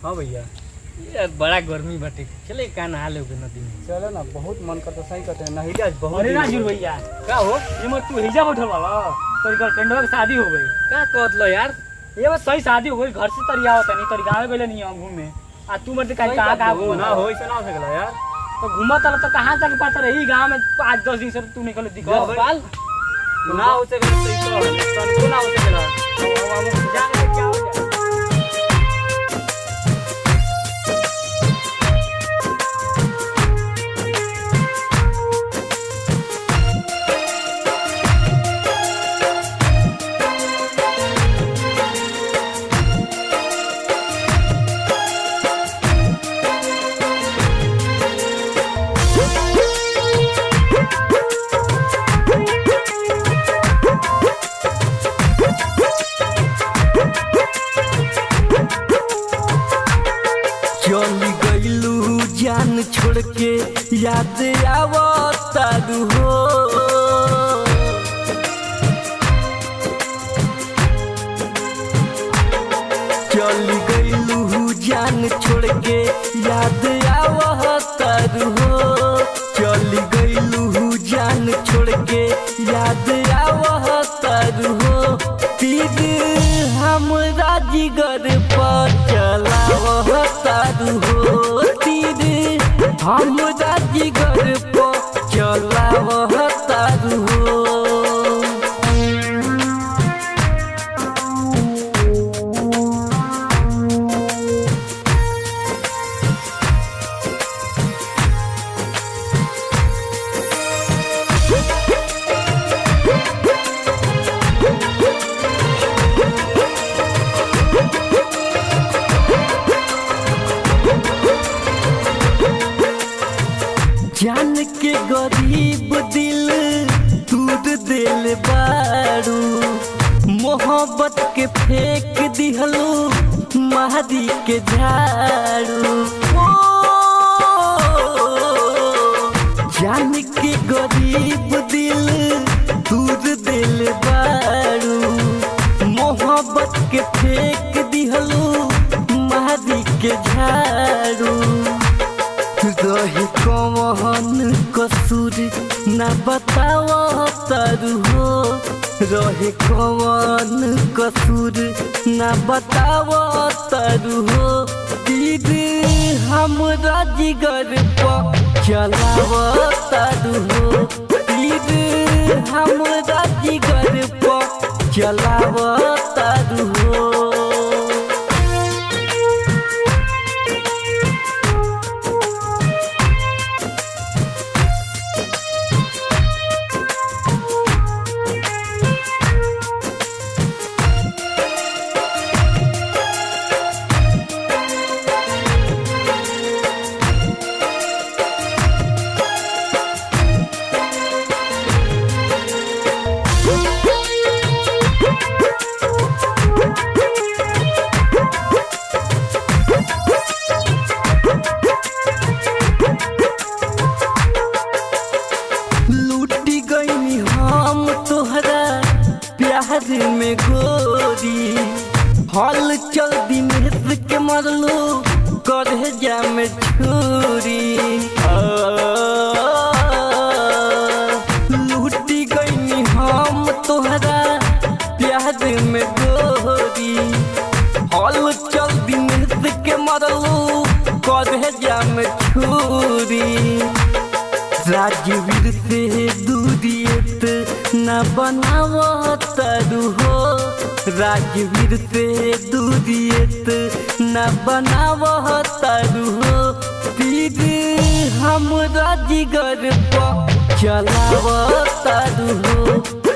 हाँ भैया यार बड़ा गर्मी बाटे चले का नहा ले नदी में। चलो ना, बहुत मन करता, सही कहते हैं नहीं जा बहुत। अरे राजू भैया का हो ये मत तू हिजा बैठल वाला तेरी गर्लफ्रेंडवा की शादी हो गई का कहत लो यार। ये बस सही शादी हो गई घर से तरिया होता नहीं तरी गाँव गए नहीं हम घूमे आ तू मत कहीं कहाँ ना हो ऐसा ना हो सकला यार। तो घूमत तल तो कहाँ तक पता रही गाँव में 5-10 दिन से तू निकल दिखो बाल ना हो सकला तो ना हो सकला जाने क्या हो जाए। चली गईलू जान छोड़ के याद आवतारू हो। चली गईलू जान छोड़ के याद आवतारू हो। चली गईलू जान छोड़ के याद आवतारू हो। तीर हमरा जिगर पर चलावतारू हो। तीर हमरा जिगर पर चलावतारू हो। जान के गरीब दिल दूर दिल बारू। मोहब्बत के फेंक दिहलू महदी के झाड़ू। जान के गरीब दिल दूर दिल बारू। मोहब्बत के फेंक दिहलू महदी के झाड़ू। रही कौन कसूर न बताओ तारू हो। रही कौन कसूर न बताओ तारू हो। तीर हमरा जिगर पर चलाओ तारू हो। तीर हमरा जिगर पर चलाओ तारू हो। प्यार में गोरी हल चल दिन के मरलू करे जा में छुरी। लूटी गई हम तोहरा प्यार में गोरी हल चल दिन के मरलू करे जा में छुरी। राजवीर से दूरियत न बनाओ तारू हो। राजवीर से दूरियत न बनाओ तारू हो। तीर हमरा जिगर पर चलाओ तारू हो।